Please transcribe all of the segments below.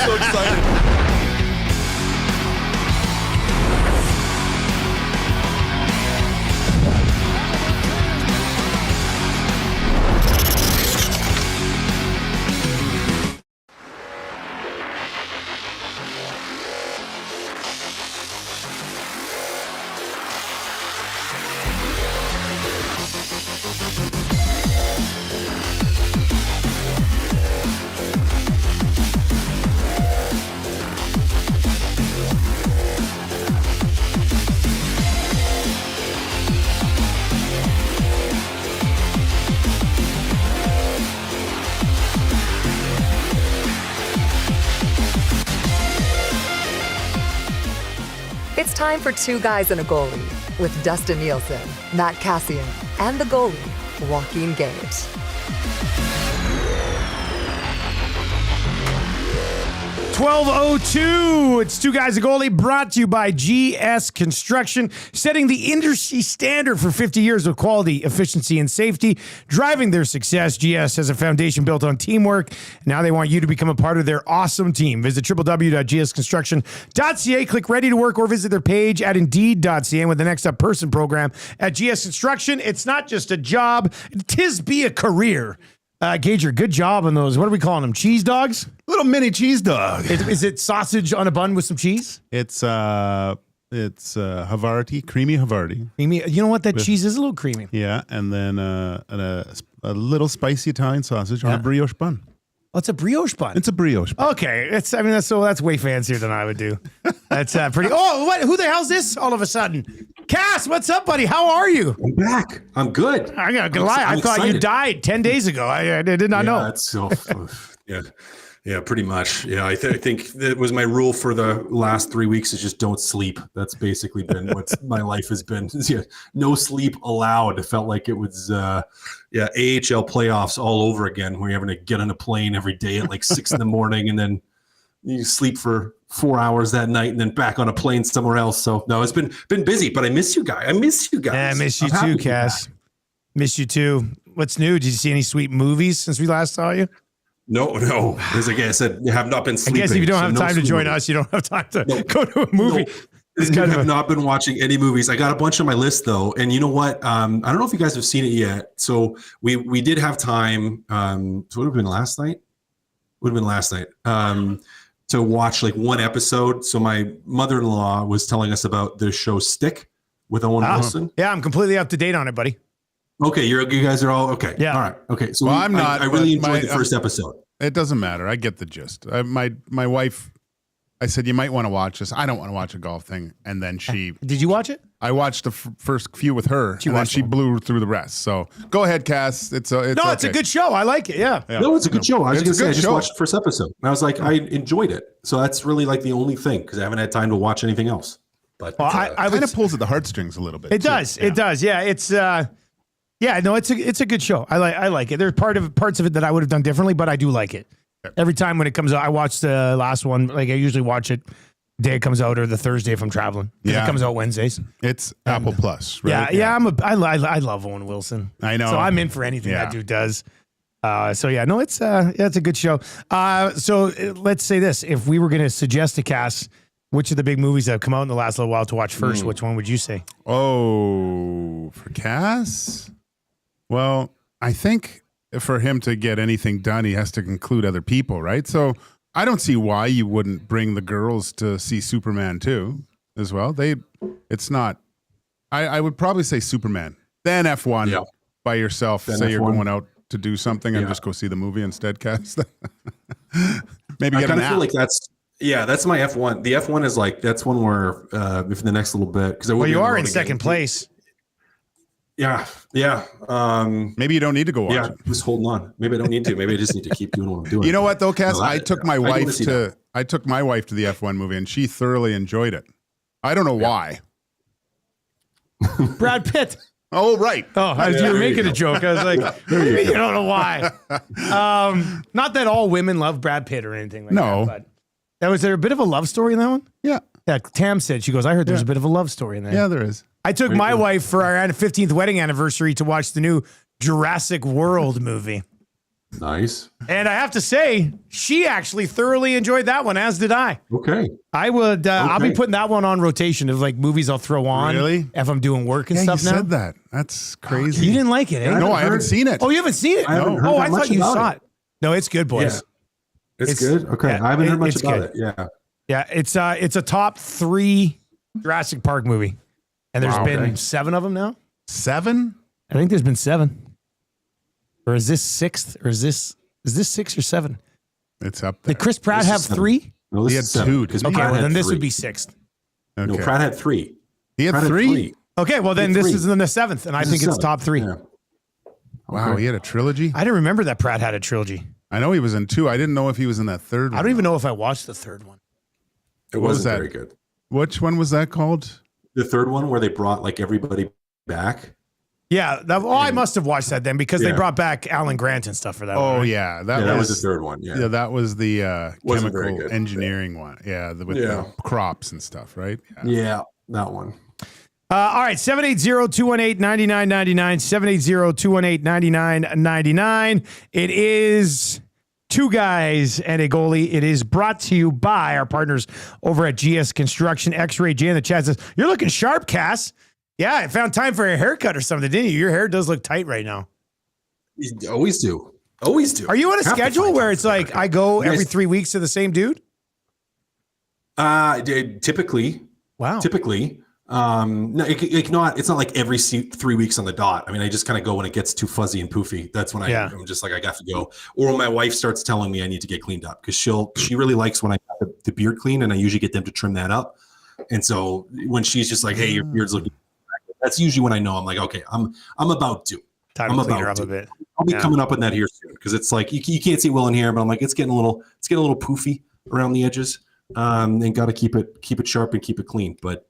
so excited. It's time for Two Guys and a Goalie with Dustin Nielson, Matt Kassian, and the goalie, Joaquin Gage. 12:02. It's Two Guys a Goalie, brought to you by GS Construction, setting the industry standard for 50 years of quality, efficiency, and safety, driving their success. GS has a foundation built on teamwork. Now they want you to become a part of their awesome team. Visit www.gsconstruction.ca, click Ready to Work, or visit their page at Indeed.ca. And with the Next Up Person program at GS Construction, it's not just a job, 'tis be a career. Gager, good job on those. What are we calling them? Cheese dogs? Little mini cheese dog. Is it sausage on a bun with some cheese? It's Havarti, creamy Havarti. Creamy. You know what? That cheese is a little creamy. Yeah, and then a little spicy Italian sausage on a brioche bun. Oh, it's a brioche bun. It's a brioche bun. Okay, that's way fancier than I would do. That's pretty. Oh, what? Who the hell's this? All of a sudden, Cass, what's up, buddy? How are you? I'm back. I'm good. I'm not gonna lie. I thought you died 10 days ago. I did not know. That's so. Yeah, pretty much. Yeah, I think that was my rule for the last 3 weeks is just don't sleep. That's basically been what my life has been. Yeah, no sleep allowed. It felt like it was, AHL playoffs all over again, where you're having to get on a plane every day at like 6 a.m, and then you sleep for 4 hours that night, and then back on a plane somewhere else. So no, it's been busy, but I miss you guys. Yeah, I miss you too, Cass. Miss you too. What's new? Did you see any sweet movies since we last saw you? No. As like I said, you have not been sleeping. I guess if you don't have time to join us, you don't have time to go to a movie. I have not been watching any movies. I got a bunch on my list though, and you know what? I don't know if you guys have seen it yet. So we did have time. So it would have been last night. To watch like one episode. So my mother-in-law was telling us about the show Stick with Owen Wilson. Yeah, I'm completely up to date on it, buddy. Okay, you guys are all okay. Yeah. All right. Okay. So I'm not. I really enjoyed the first episode. It doesn't matter. I get the gist. My wife, I said, you might want to watch this. I don't want to watch a golf thing. And then she... Did you watch it? I watched the first few with her, and then she blew through the rest. So go ahead, Cass. It's a good show. I like it. Yeah. No, it's a good show. I just watched the first episode. And I was like, I enjoyed it. So that's really like the only thing, because I haven't had time to watch anything else. But I kind of pulls at the heartstrings a little bit. It does. Yeah. It does. Yeah. It's it's a good show. I like it. There's parts of it that I would have done differently, but I do like it. Every time when it comes out, I watch the last one. Like I usually watch it the day it comes out or the Thursday if I'm traveling. It comes out Wednesdays. It's Apple Plus, right? Yeah. I love Owen Wilson. I know. So I'm in for anything that dude does. It's a good show. So let's say this: if we were going to suggest to Cass which of the big movies that have come out in the last little while to watch first, which one would you say? Oh, for Cass. Well, I think for him to get anything done, he has to include other people, right? So I don't see why you wouldn't bring the girls to see Superman 2 as well. It's not. I would probably say Superman, then F1 by yourself. Then say F1. You're going out to do something and just go see the movie instead, Cass. Maybe get an app. I feel like that's my F1. The F1 is like, that's one where if the next little bit, because you are in second place. Yeah. Maybe you don't need to go watch it. Just holding on. Maybe I don't need to. Maybe I just need to keep doing what I'm doing. You know what though, Cass? I took my wife to the F1 movie, and she thoroughly enjoyed it. I don't know why. Brad Pitt. Oh, right. Oh, you were making a joke. I was like, you don't know why. Not that all women love Brad Pitt or anything like that. But was there a bit of a love story in that one? Yeah. Yeah, Tam said, she goes, I heard there's a bit of a love story in there. Yeah, there is. I took my wife for our 15th wedding anniversary to watch the new Jurassic World movie. Nice. And I have to say, she actually thoroughly enjoyed that one, as did I. Okay. I would. I'll be putting that one on rotation of like movies I'll throw on if I'm doing work and stuff. You now said that. That's crazy. You didn't like it, eh? No, I haven't seen it. Oh, you haven't seen it? No. I thought you saw it. No, it's good, boys. Yeah. It's good. Okay, yeah, I haven't heard much about good. it. Yeah. Yeah, it's a top 3 Jurassic Park movie, and there's been 7 of them now. 7? I think there's been 7. Or is this 6th? Or is this 6 or 7? It's up there. Did Chris Pratt have 3? No, He had 2. Okay, well then this would be 6th. Okay. No, Pratt had 3. He had 3? Okay, well then this is in the 7th, and I think it's top 3. Yeah. Wow, he had a trilogy? I didn't remember that Pratt had a trilogy. I know he was in 2. I didn't know if he was in that 3rd one. I don't even know if I watched the 3rd one. It was wasn't that? very good. Which one was that called? The 3rd one where they brought like everybody back. Yeah, I must have watched that then because they brought back Alan Grant and stuff for that. Oh one, right? yeah, That was the 3rd one. Yeah. that was the Wasn't very chemical good. engineering one. Yeah, with the crops and stuff, right? Yeah, that one. All right, 780-218-9999, 780-218-9999. It is 2 Guys and a Goalie. It is brought to you by our partners over at GS Construction. X-Ray J in the chat says, you're looking sharp, Cass. Yeah, I found time for a haircut or something, didn't you? Your hair does look tight right now. You always do. Always do. Are you on a Have to schedule find where time it's for like haircut. I go You guys- every 3 weeks to the same dude? Typically. Wow. Typically. No, it's not like every 3 weeks on the dot. I mean, I just kind of go when it gets too fuzzy and poofy. That's when I'm just like, I got to go. Or when my wife starts telling me I need to get cleaned up because she really likes when I have the beard clean, and I usually get them to trim that up. And so when she's just like, hey, your beard's looking, that's usually when I know I'm like, okay, I'm about to. Time to clean her up a bit. I'll be coming up on that here soon because it's like you can't see well in here, but I'm like it's getting a little poofy around the edges. And got to keep it sharp and keep it clean. But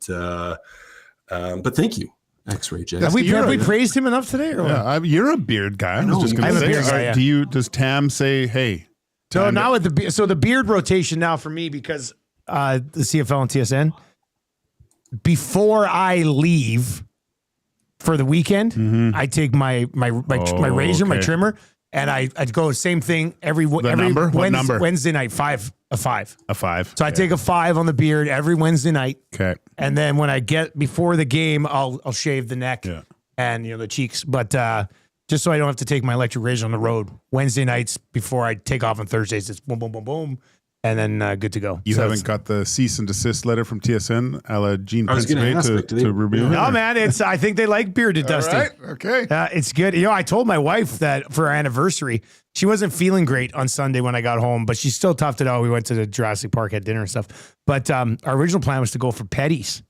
thank you, X-Ray J. Have we praised him enough today? Or what? You're a beard guy. I was just going I'm to a say, beard guy, yeah. does Tam say, hey? So now with the beard rotation now for me because the CFL and TSN, before I leave for the weekend, I take my razor, my trimmer, and I go same thing every number? What number? Wednesday night, a 5. A 5. So I take a 5 on the beard every Wednesday night. Okay. And then when I get before the game, I'll shave the neck and the cheeks. But just so I don't have to take my electric razor on the road Wednesday nights before I take off on Thursdays, it's boom, boom, boom, boom, and then good to go. You haven't got the cease and desist letter from TSN, a la Gene I was gonna ask, to review it? No, man, I think they like bearded Dusty. All right. Okay. It's good. I told my wife that for our anniversary, she wasn't feeling great on Sunday when I got home, but she still toughed it out. We went to the Jurassic Park, had dinner and stuff. But our original plan was to go for petties.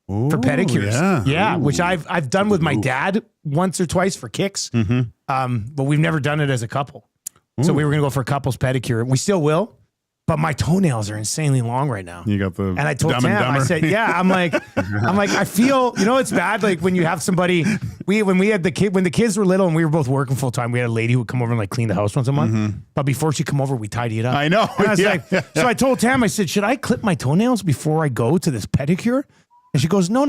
For pedicures. Yeah, which I've done with my dad once or twice for kicks. But we've never done it as a couple. So we were going to go for a couple's pedicure. We still will. But my toenails are insanely long right now. You got the and I told Dumb Tam, and Dumber. I said, I'm like, I feel, it's bad. Like when you have somebody, when the kids were little and we were both working full time, we had a lady who would come over and like clean the house once a month. But before she come over, we tidy it up. I know. And I was like, so I told Tam, I said, should I clip my toenails before I go to this pedicure? And she goes, no,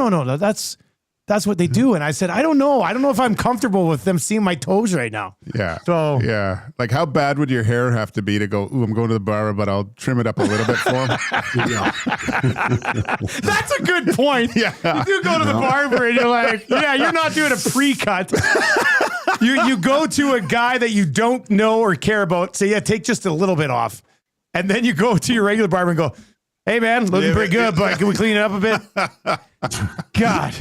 that's what they do. And I said, I don't know if I'm comfortable with them seeing my toes right now. Yeah. So yeah. Like how bad would your hair have to be to go, ooh, I'm going to the barber, but I'll trim it up a little bit for him? That's a good point. Yeah. You do go to the barber and you're like, you're not doing a pre-cut. You go to a guy that you don't know or care about. So take just a little bit off. And then you go to your regular barber and go, hey man, looking pretty good, but can we clean it up a bit? God,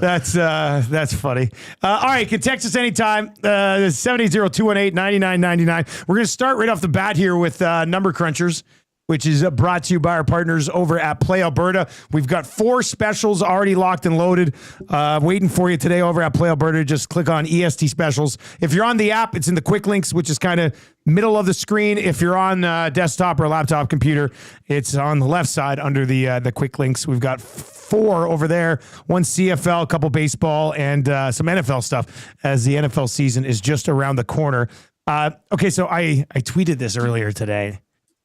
that's funny. All right, you can text us anytime. 780-218-9999. We're going to start right off the bat here with Number Crunchers, which is brought to you by our partners over at Play Alberta. We've got 4 specials already locked and loaded, waiting for you today over at Play Alberta. Just click on EST specials. If you're on the app, it's in the quick links, which is kind of middle of the screen. If you're on desktop or laptop computer, it's on the left side under the quick links. We've got 4 over there, 1 CFL, a couple baseball, and some NFL stuff as the NFL season is just around the corner. Okay, so I tweeted this earlier today.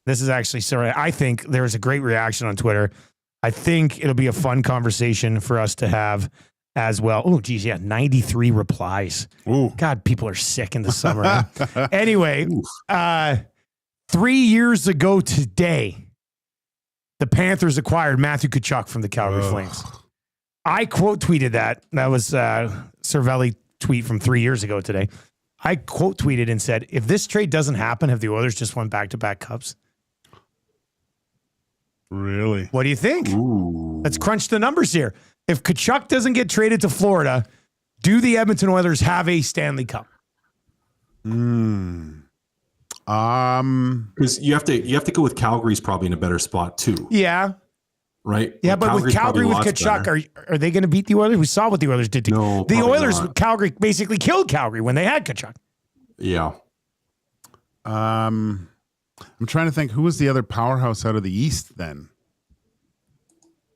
This is actually, sorry, I think there was a great reaction on Twitter. I think it'll be a fun conversation for us to have as well. Oh, geez, yeah, 93 replies. Ooh. God, people are sick in the summer. Anyway, 3 years ago today, the Panthers acquired Matthew Tkachuk from the Calgary Flames. I quote tweeted that. That was Cervelli tweet from 3 years ago today. I quote tweeted and said, if this trade doesn't happen, have the Oilers just won back-to-back cups? Really? What do you think? Ooh. Let's crunch the numbers here. If Tkachuk doesn't get traded to Florida, do the Edmonton Oilers have a Stanley Cup? Because you have to go with Calgary's probably in a better spot too. Yeah. Right? Yeah, but with Calgary with Tkachuk, are they going to beat the Oilers? We saw what the Oilers did to No, the Oilers. not. Calgary basically killed Calgary when they had Tkachuk. Yeah. I'm trying to think, who was the other powerhouse out of the East then?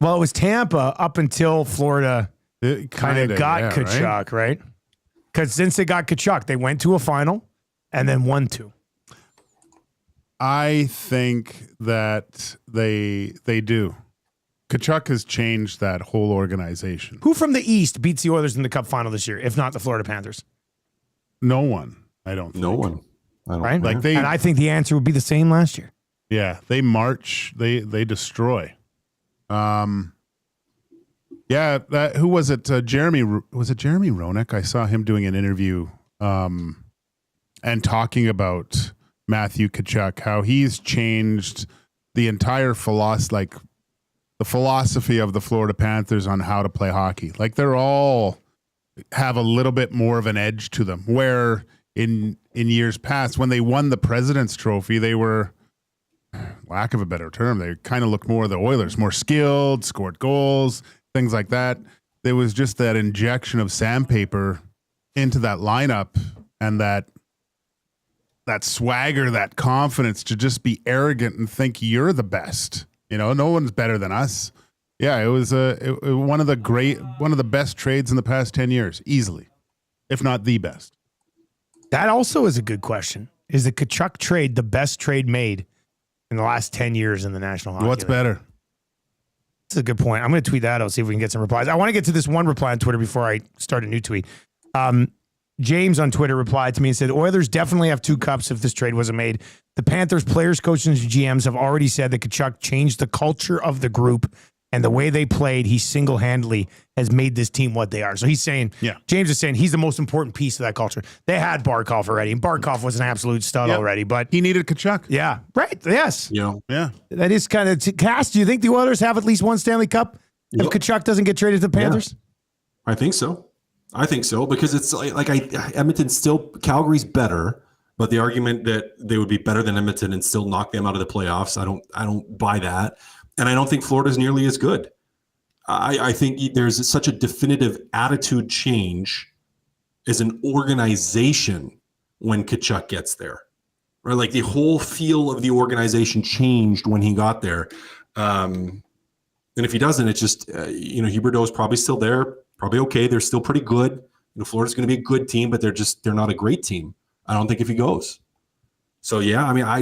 Well, it was Tampa up until Florida kind of got Tkachuk, right? Because since they got Tkachuk, they went to a final and then won two. I think that they do. Tkachuk has changed that whole organization. Who from the East beats the Oilers in the Cup final this year, if not the Florida Panthers? No one, I don't think. No one. I don't Right? think. And I think the answer would be the same last year. Yeah, they march, they destroy. Yeah, who was it? Jeremy, was it Jeremy Roenick? I saw him doing an interview and talking about Matthew Tkachuk, how he's changed the entire philosophy, the philosophy of the Florida Panthers on how to play hockey. Like, they're all have a little bit more of an edge to them, where in years past, when they won the President's Trophy, they were, lack of a better term, they kind of looked more the Oilers, more skilled, scored goals, things like that. There was just that injection of sandpaper into that lineup, and that swagger, that confidence to just be arrogant and think you're the best. You know, no one's better than us. Yeah, it was one of the best trades in the past 10 years, easily, if not the best. That also is a good question. Is the Tkachuk trade the best trade made in the last 10 years in the National Hockey What's League? better? That's a good point. I'm going to tweet that out, see if we can get some replies. I want to get to this one reply on Twitter before I start a new tweet. James on Twitter replied to me and said, Oilers definitely have 2 cups if this trade wasn't made. The Panthers players, coaches, and GMs have already said that Tkachuk changed the culture of the group, and the way they played, he single-handedly has made this team what they are. So he's saying, James is saying he's the most important piece of that culture. They had Barkov already, and Barkov was an absolute stud already, but he needed Tkachuk. Yeah, right. Yes. Yeah. That is kind of, Cass, do you think the Oilers have at least one Stanley Cup if Tkachuk doesn't get traded to the Panthers? Yeah. I think so. Because it's Edmonton Calgary's better, but the argument that they would be better than Edmonton and still knock them out of the playoffs, I don't buy that. And I don't think Florida's nearly as good. I think there's such a definitive attitude change as an organization when Tkachuk gets there, right? Like, the whole feel of the organization changed when he got there. And if he doesn't, it's just, Huberdeau's probably still there, probably okay. They're still pretty good. Florida's going to be a good team, but they're not a great team. I don't think if he goes. So, yeah, I mean, I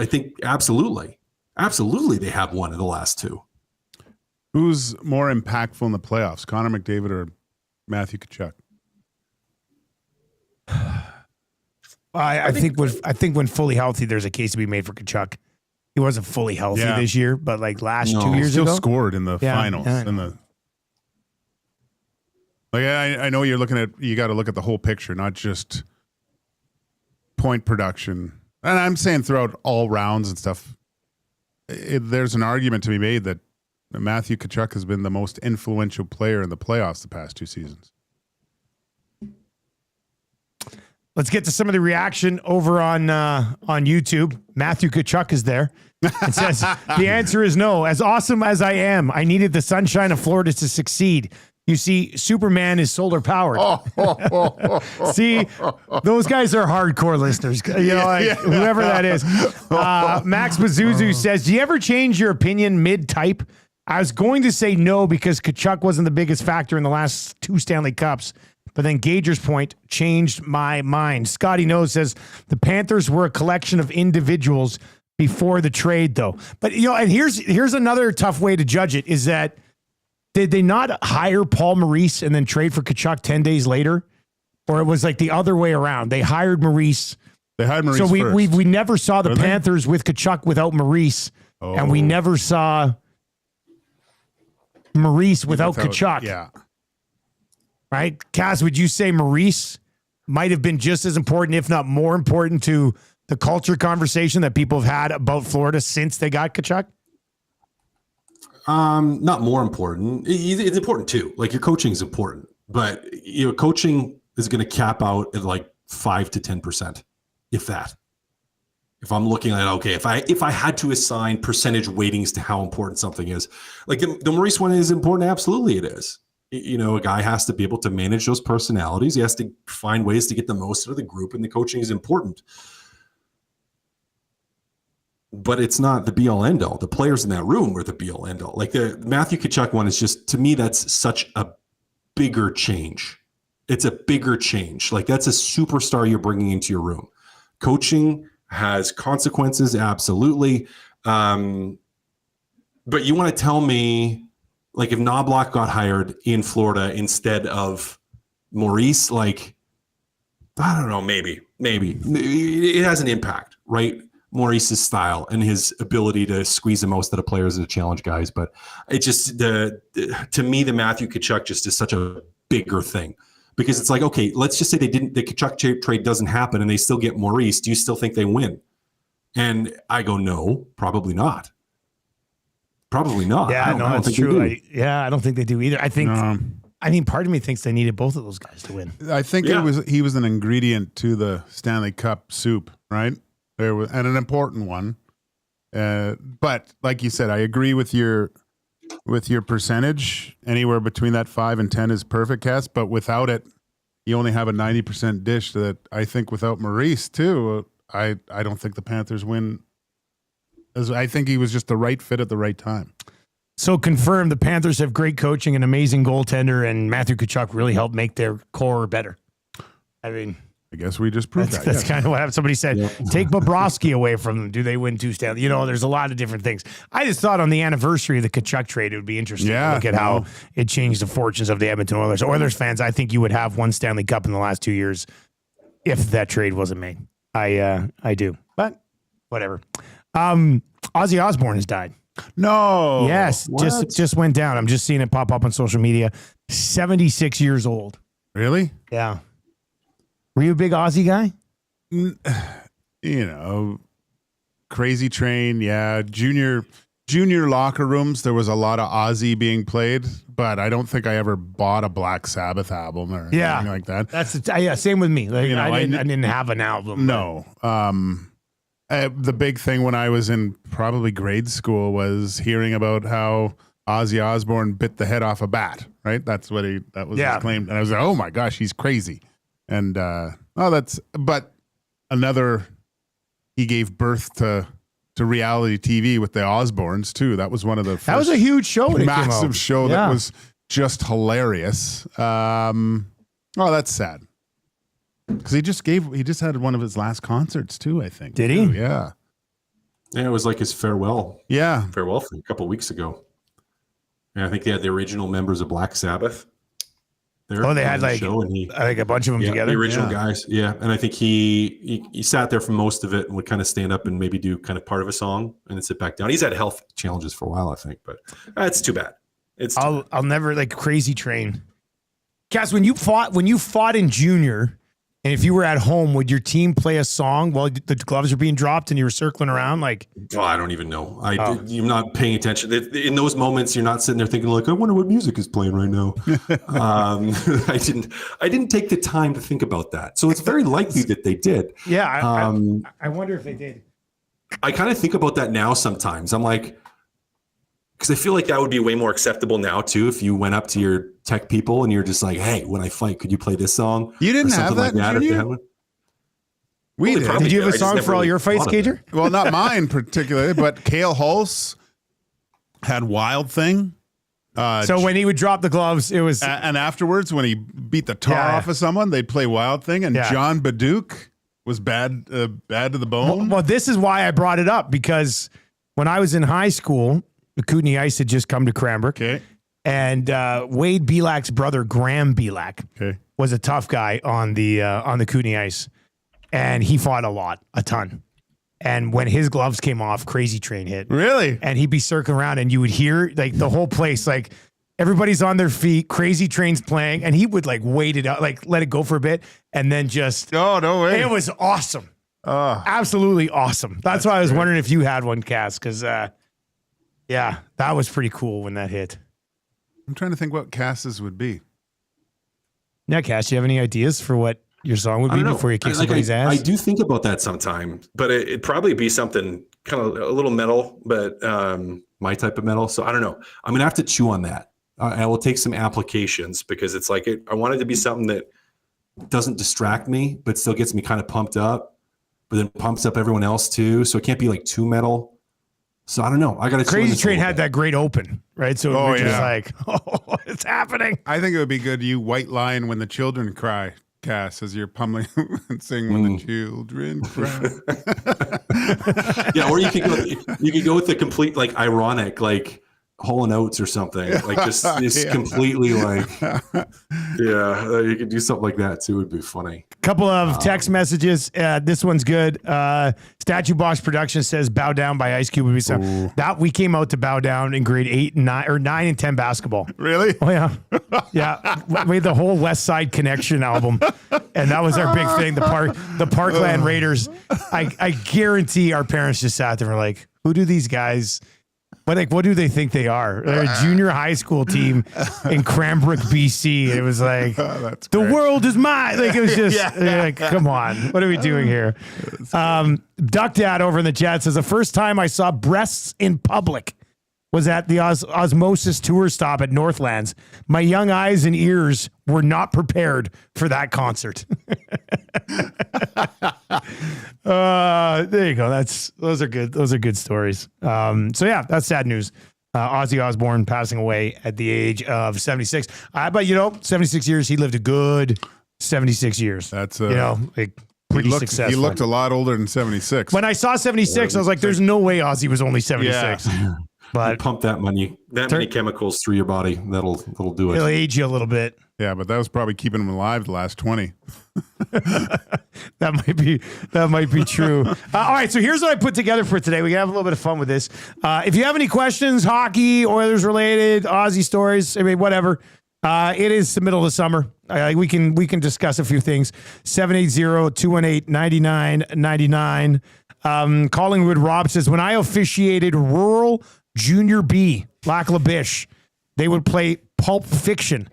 think absolutely they have one of the last 2. Who's more impactful in the playoffs, Connor McDavid or Matthew Tkachuk? I think when fully healthy, there's a case to be made for Tkachuk. He wasn't fully healthy this year, but like last 2 years still ago, scored in the finals. I know you got to look at the whole picture, not just point production. And I'm saying throughout all rounds and stuff, there's an argument to be made that Matthew Tkachuk has been the most influential player in the playoffs the past 2 seasons. Let's get to some of the reaction over on YouTube. Matthew Tkachuk is there. It says, the answer is no. As awesome as I am, I needed the sunshine of Florida to succeed. You see, Superman is solar powered. See, those guys are hardcore listeners. Whoever that is. Max Bazuzu says, do you ever change your opinion mid-type? I was going to say no because Tkachuk wasn't the biggest factor in the last 2 Stanley Cups. But then Gager's point changed my mind. Scotty Knows says the Panthers were a collection of individuals before the trade, though. But, and here's another tough way to judge it is that Did they not hire Paul Maurice and then trade for Tkachuk 10 days later? Or it was like the other way around. They hired Maurice. They hired Maurice so first. we never saw the Really? Panthers with Tkachuk without Maurice. Oh. And we never saw Maurice without Tkachuk. Yeah. Right? Cass, would you say Maurice might have been just as important, if not more important, to the culture conversation that people have had about Florida since they got Tkachuk? Not more important. It's important too. Like, your coaching is important, but coaching is going to cap out at like 5 to 10%, if that. If I'm looking at, okay, if I had to assign percentage weightings to how important something is, like the Maurice one is important. Absolutely, it is. A guy has to be able to manage those personalities. He has to find ways to get the most out of the group, and the coaching is important. But it's not the be-all, end-all. The players in that room were the be-all, end-all. Like, the Matthew Tkachuk one is just, to me, that's such a bigger change. It's a bigger change. Like, that's a superstar you're bringing into your room. Coaching has consequences, absolutely. But you want to tell me, like, if Knobloch got hired in Florida instead of Maurice, like, I don't know, maybe it has an impact, right? Maurice's style and his ability to squeeze the most out of players and to challenge guys. But it just, to me, the Matthew Tkachuk just is such a bigger thing, because it's like, okay, let's just say the Tkachuk trade doesn't happen and they still get Maurice. Do you still think they win? And I go, no, probably not. Probably not. Yeah, no, that's true. I don't think they do either. I think, part of me thinks they needed both of those guys to win. I think he was an ingredient to the Stanley Cup soup, right? There was, and an important one. But like you said, I agree with your percentage. Anywhere between that 5 and 10 is perfect, Cass. But without it, you only have a 90% dish. That I think without Maurice too, I don't think the Panthers win. I think he was just the right fit at the right time. So confirmed, the Panthers have great coaching, an amazing goaltender, and Matthew Tkachuk really helped make their core better. I mean, I guess we just proved that. That's kind of what happened. Somebody said, take Bobrovsky away from them. Do they win 2 Stanley? There's a lot of different things. I just thought on the anniversary of the Tkachuk trade, it would be interesting to look at how it changed the fortunes of the Edmonton Oilers. Oilers fans, I think you would have 1 Stanley Cup in the last 2 years if that trade wasn't made. I do, but whatever. Ozzy Osbourne has died. No. Yes, just went down. I'm just seeing it pop up on social media. 76 years old. Really? Yeah. Were you a big Ozzy guy? Crazy Train. Yeah. Junior locker rooms, there was a lot of Ozzy being played, but I don't think I ever bought a Black Sabbath album or anything like that. That's same with me. Like, I didn't have an album. No. The big thing when I was in probably grade school was hearing about how Ozzy Osbourne bit the head off a bat, right? That was his claim. And I was like, oh my gosh, he's crazy. And, he gave birth to reality TV with the Osbournes too. That was one of the first. That was a huge show. Massive show that was just hilarious. That's sad. Because he just had one of his last concerts too, I think. Did he? Yeah. Yeah, it was like his farewell. Yeah. Farewell thing a couple of weeks ago. And I think they had the original members of Black Sabbath there. Oh, they had like a bunch of them together? The original guys. Yeah. And I think he sat there for most of it and would kind of stand up and maybe do kind of part of a song and then sit back down. He's had health challenges for a while, I think, but it's too bad. I'll never, like, Crazy Train. Cass, when you fought in junior, and if you were at home, would your team play a song while the gloves were being dropped and you were circling around? Like, I don't even know. You're not paying attention. In those moments, you're not sitting there thinking like, I wonder what music is playing right now. I didn't take the time to think about that. So it's very likely that they did. Yeah. I wonder if they did. I kind of think about that now sometimes. I'm like, because I feel like that would be way more acceptable now too. If you went up to your tech people and you're just like, "Hey, when I fight, could you play this song?" You didn't have that, did you? We did. Did you have a song for all your fights, Gager? Well, not mine particularly, but Cale Hulse had Wild Thing. So when he would drop the gloves, it was, and afterwards when he beat the tar off of someone, they'd play Wild Thing, and John Baduke was bad to the bone. Well, this is why I brought it up, because when I was in high school, the Kootenai Ice had just come to Cranbrook. Okay. And Wade Belak's brother, Graham Belak, Okay. was a tough guy on the Kootenay ice. And he fought a ton. And when his gloves came off, Crazy Train hit. Really? And he'd be circling around and you would hear like the whole place, like everybody's on their feet, Crazy Train's playing, and he would like wait it out, like let it go for a bit, and then just Oh, no way. it was awesome. Oh, Absolutely awesome. That's why I was wondering if you had one, Cass, because yeah, that was pretty cool when that hit. I'm trying to think what Cass's would be. Yeah, Cass, do you have any ideas for what your song would I be don't know. before you kick Like, somebody's ass? I do think about that sometimes, but it'd probably be something kind of a little metal, but my type of metal. So I don't know. I'm gonna have to chew on that. I will take some applications because it's like I want it to be something that doesn't distract me, but still gets me kind of pumped up, but then pumps up everyone else too. So it can't be like too metal. So I don't know. I got to. Crazy Train had that great open, right? So Oh, we're just yeah. like, oh, it's happening. I think it would be good. You white line when the children cry, Cass, as you're pummeling and sing when the children cry. Yeah, or you could go with the complete like ironic like Hall and Oates or something like just Yeah. completely like you could do something like that too. Would be funny. Couple of text messages. This one's good. Statue Box Production says "Bow Down" by Ice Cube would be something that we came out to bow down in grade 8 and 9 or 9 and 10 basketball. Really? Oh yeah, yeah. We had the whole West Side Connection album, and that was our big thing. The Parkland Raiders. I guarantee our parents just sat there and were like, "Who do these guys?" But like, what do they think they are? They're a junior high school team in Cranbrook, BC. It was like, That's the great. world is mine. Like, it was just like, come on. What are we doing here? Duck Dad over in the chat says, the first time I saw breasts in public was at the Osmosis tour stop at Northlands. My young eyes and ears were not prepared for that concert. There you go. Those are good. Those are good stories. So yeah, that's sad news. Ozzy Osbourne passing away at the age of 76. But 76 years, he lived a good 76 years. That's like pretty successful. He looked a lot older than 76. When I saw 76, I was like, there's no way Ozzy was only 76. Yeah. But Pump that many chemicals through your body. That'll do it'll it. age you a little bit. Yeah, but that was probably keeping him alive the last 20. That might be true. All right, so here's what I put together for today. We can have a little bit of fun with this. If you have any questions, hockey, Oilers related, Aussie stories, I mean, whatever. It is the middle of the summer. We can discuss a few things. 780-218-9999. Collingwood Rob says, when I officiated Rural Junior B, Lac La Biche, they would play Pulp Fiction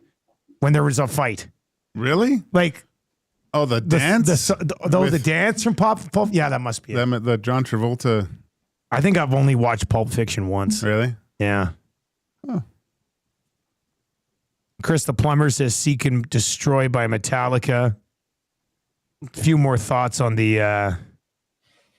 when there was a fight. Really? Like, Oh, the dance? the dance from Pulp. Yeah, that must be it. The John Travolta. I think I've only watched Pulp Fiction once. Really? Yeah. Oh. Chris the Plumber says Seek and Destroy by Metallica. A few more thoughts on the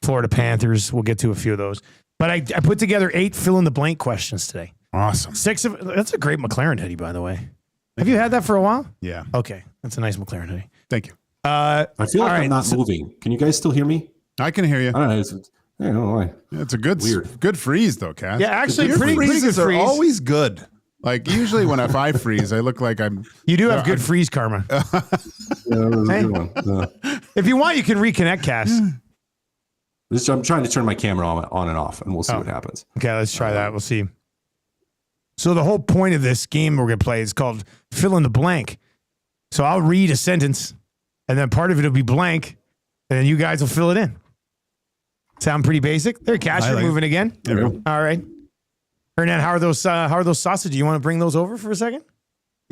Florida Panthers. We'll get to a few of those. But I put together 8 fill-in-the-blank questions today. Awesome. 6 of that's a great McLaren hoodie, by the way. Have you had that for a while? Yeah. Okay. That's a nice McLaren hoodie. Thank you. I feel like all right, I'm not moving. Can you guys still hear me? I can hear you. I don't know. I don't know why. It's a good Weird. good freeze, though, Cass. Yeah, actually, Your pretty good freezes are freeze. always good. Like, usually when if I freeze, I look like I'm... You do have good freeze karma. Yeah, that was a good one. If you want, you can reconnect, Cass. I'm trying to turn my camera on and off, and we'll see what happens. Okay, let's try that. We'll see. So the whole point of this game we're going to play is called fill in the blank. So I'll read a sentence, and then part of it will be blank, and then you guys will fill it in. Sound pretty basic? There, Cash, you're moving again. There we go. All right. Hernan, how are those sausages? You want to bring those over for a second?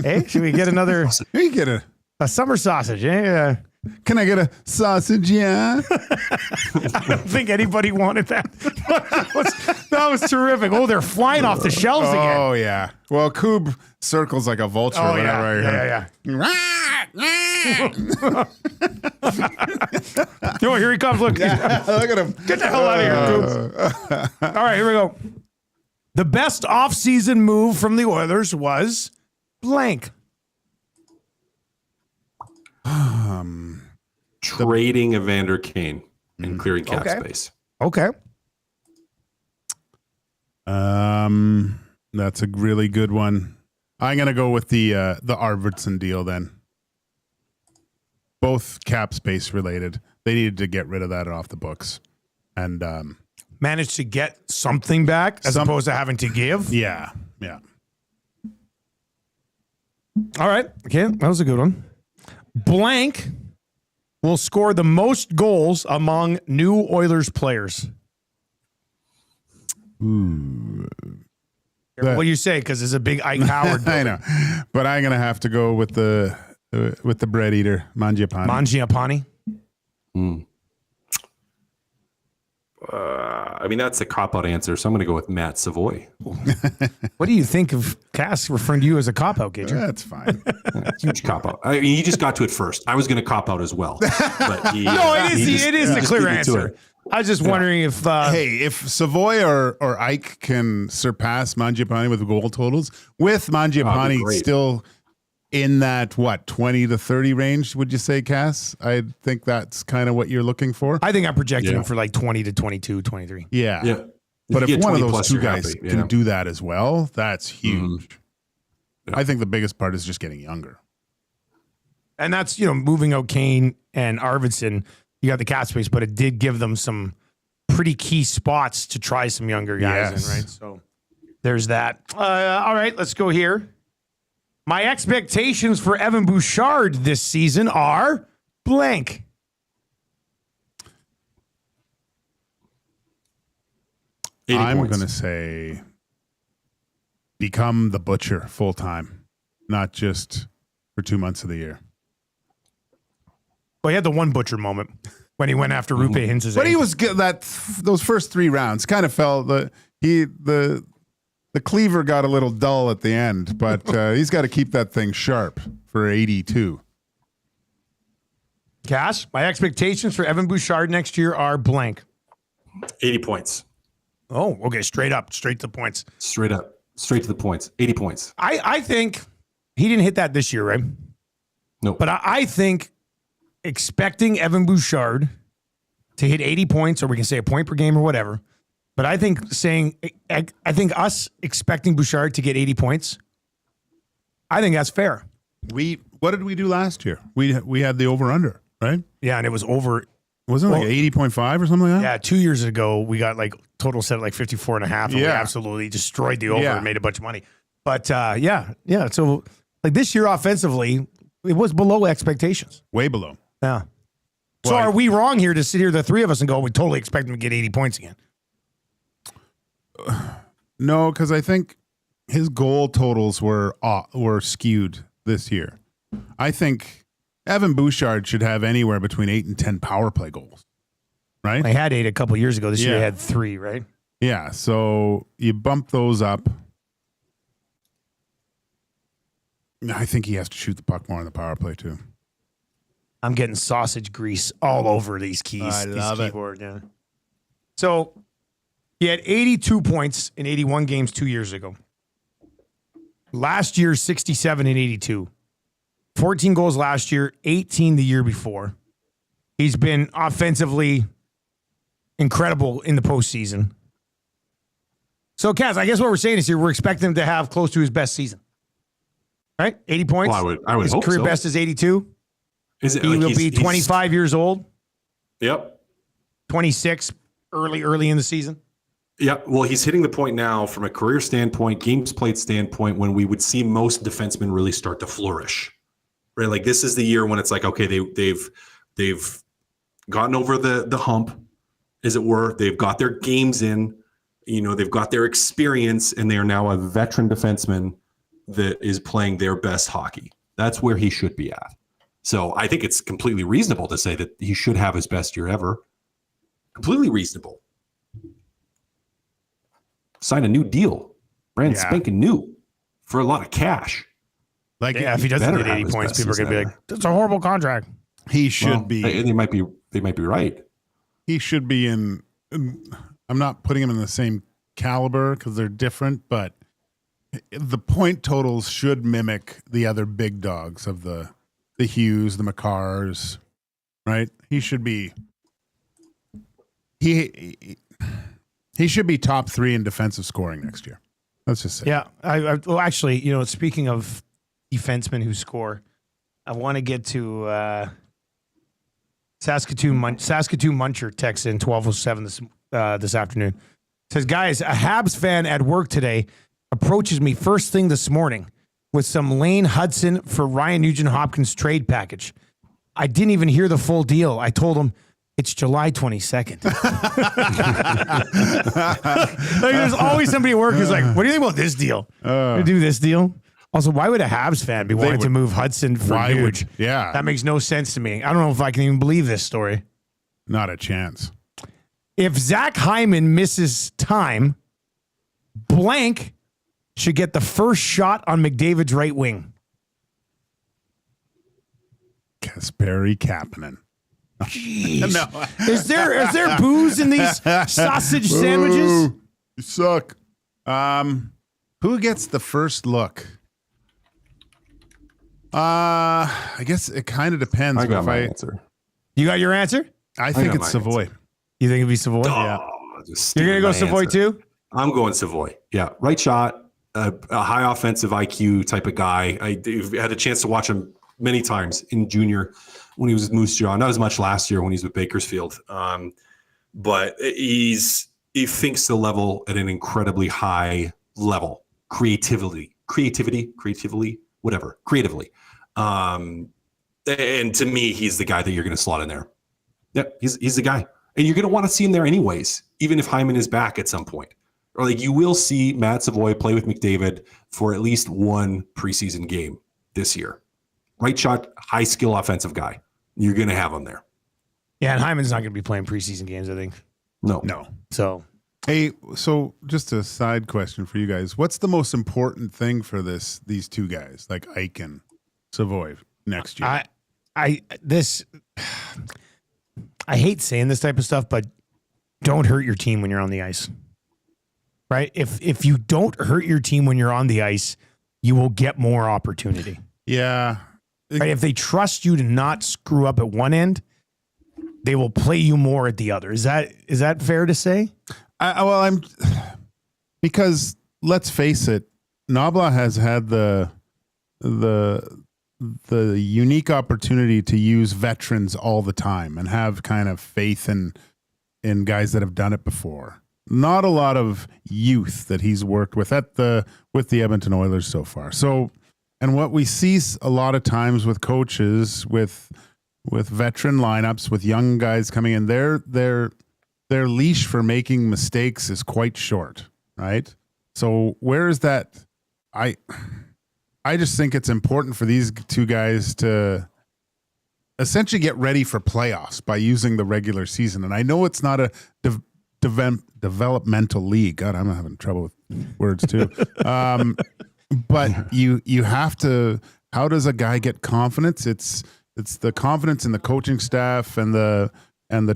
Hey, should we get another You get a... summer sausage? Eh? Can I get a sausage, yeah? I don't think anybody wanted that. that was terrific. Oh, they're flying off the shelves again. Oh, yeah. Well, Coob circles like a vulture. Oh, whenever yeah. I Oh, here he comes. Look. Look at him. Get the hell out of here, Coob. All right, here we go. The best offseason move from the Oilers was blank. Trading Evander Kane and clearing cap space. Okay. That's a really good one. I'm gonna go with the Arvidsson deal then. Both cap space related. They needed to get rid of that off the books, and Managed to get something back as opposed to having to give. yeah. All right. Okay, that was a good one. Blank will score the most goals among new Oilers players. Ooh. What do you say? Because it's a big Ike Howard. I know, but I'm gonna have to go with the bread eater, Mangiapane. Mangiapane. I mean, that's a cop-out answer, so I'm going to go with Matt Savoy. What do you think of Cass referring to you as a cop-out, Gage? That's fine. Huge cop-out. I mean, he just got to it first. I was going to cop-out as well. But he, No, it is the clear beat me to answer. it. I was just wondering if Hey, if Savoy or Ike can surpass Mangiapane with goal totals, with Mangiapane great. still in that 20 to 30 range, would you say, Cass? I think that's kind of what you're looking for. I think I'm projecting him for like 20 to 22, 23. Yeah. Yeah. But you if get one of 20 those plus, two you're guys happy. can Yeah. do that as well, that's huge. Yeah. I think the biggest part is just getting younger. And that's, moving out Kane and Arvidsson, you got the cap space, but it did give them some pretty key spots to try some younger guys Yes. in, right? So there's that. All right, let's go here. My expectations for Evan Bouchard this season are blank. I'm points. going to say become the butcher full time, not just for 2 months of the year. Well, he had the one butcher moment when he went after Rupe Hintz's But he ankle. was good. Those first 3 rounds kind of felt the cleaver got a little dull at the end, but he's got to keep that thing sharp for 82. Cass, my expectations for Evan Bouchard next year are blank. 80 points. Oh, okay, straight to the points. Straight up. Straight to the points. 80 points. I think he didn't hit that this year, right? No. But I think expecting Evan Bouchard to hit 80 points, or we can say a point per game or whatever. But I think us expecting Bouchard to get 80 points, I think that's fair. What did we do last year? We had the over under, right? Yeah, and it was over. Wasn't it like 80.5 or something like that? Yeah, 2 years ago, we got like total set at like 54 and a half, and we Yeah. absolutely destroyed the over Yeah. and made a bunch of money. But yeah. So like this year offensively, it was below expectations. Way below. Yeah. So Well, are we wrong here to sit here, the three of us, and go, we totally expect him to get 80 points again? No, because I think his goal totals were skewed this year. I think Evan Bouchard should have anywhere between 8 and 10 power play goals, right? I had 8 a couple years ago. This year Yeah. I had 3, right? Yeah, so you bump those up. I think he has to shoot the puck more on the power play too. I'm getting sausage grease all over these keys. I these love it. keyboard, yeah. So he had 82 points in 81 games 2 years ago. Last year, 67 and 82. 14 goals last year, 18 the year before. He's been offensively incredible in the postseason. So, Kaz, I guess what we're saying is here we're expecting him to have close to his best season. Right? 80 points. Well, I would his hope career so. best is 82. Is it He like will he's- be 25 years old, Yep. 26 early in the season. Yeah, well, he's hitting the point now from a career standpoint, games played standpoint, when we would see most defensemen really start to flourish, right? Like this is the year when it's like, okay, they've gotten over the hump, as it were. They've got their games in, they've got their experience, and they are now a veteran defenseman that is playing their best hockey. That's where he should be at. So I think it's completely reasonable to say that he should have his best year ever. Completely reasonable. Sign a new deal, brand Yeah. spanking new, for a lot of cash. Like Yeah, if he doesn't better get have 80 his points, best people are going to be season like, that's a horrible contract. he should Well, be. They might be right. He should be in. I'm not putting him in the same caliber because they're different, but the point totals should mimic the other big dogs of the Hughes, the McCarrs, right? He should be. He should be top 3 in defensive scoring next year. Let's just say. Yeah. Well, actually, speaking of defensemen who score, I want to get to Saskatoon Muncher texts in 12:07 this afternoon. Says, guys, a Habs fan at work today approaches me first thing this morning with some Lane Hudson for Ryan Nugent-Hopkins trade package. I didn't even hear the full deal. I told him it's July 22nd. Like, there's always somebody at work who's like, what do you think about this deal? Do this deal? Also, why would a Habs fan be wanting to move Hudson for Nuge? Yeah. That makes no sense to me. I don't know if I can even believe this story. Not a chance. If Zach Hyman misses time, blank should get the first shot on McDavid's right wing. Kasperi Kapanen. Jeez. No. Is there booze in these sausage sandwiches? You suck. Who gets the first look? I guess it kind of depends. I got my answer. You got your answer? I think it's Savoy. Answer. You think it'd be Savoy? Yeah. You're going to go Savoy too? I'm going Savoy. Yeah. Right shot, a high offensive IQ type of guy. I had a chance to watch him many times in junior when he was with Moose Jaw. Not as much last year when he's with Bakersfield. But he thinks the level at an incredibly high level. Creatively, whatever. Creatively. And to me, he's the guy that you're going to slot in there. Yep, he's the guy. And you're going to want to see him there anyways, even if Hyman is back at some point. Or like you will see Matt Savoy play with McDavid for at least one preseason game this year. Right shot, high skill offensive guy. You're going to have him there. Yeah, and Hyman's not going to be playing preseason games, I think. No. So, hey, so just a side question for you guys. What's the most important thing for these two guys, like Ike and Savoy, next year? I hate saying this type of stuff, but don't hurt your team when you're on the ice. Right? If you don't hurt your team when you're on the ice, you will get more opportunity. Yeah. Right? If they trust you to not screw up at one end, they will play you more at the other. Is that fair to say? Because let's face it, Nobla has had the unique opportunity to use veterans all the time and have kind of faith in guys that have done it before. Not a lot of youth that he's worked with with the Edmonton Oilers so far. So, and what we see a lot of times with coaches with veteran lineups with young guys coming in, their leash for making mistakes is quite short, right? So where is that? I just think it's important for these two guys to essentially get ready for playoffs by using the regular season. And I know it's not a developmental league. God, I'm having trouble with words too. But you have to. How does a guy get confidence? It's the confidence in the coaching staff and the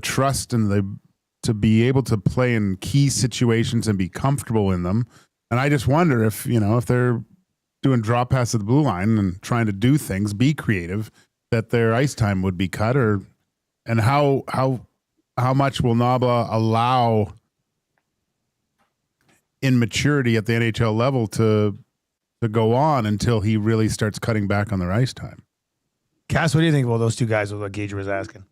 trust and to be able to play in key situations and be comfortable in them. And I just wonder if they're doing drop pass at the blue line and trying to do things, be creative, that their ice time would be cut, and how much will Nobla allow in maturity at the NHL level to go on until he really starts cutting back on their ice time. Cass, what do you think about those two guys with what Gage was asking?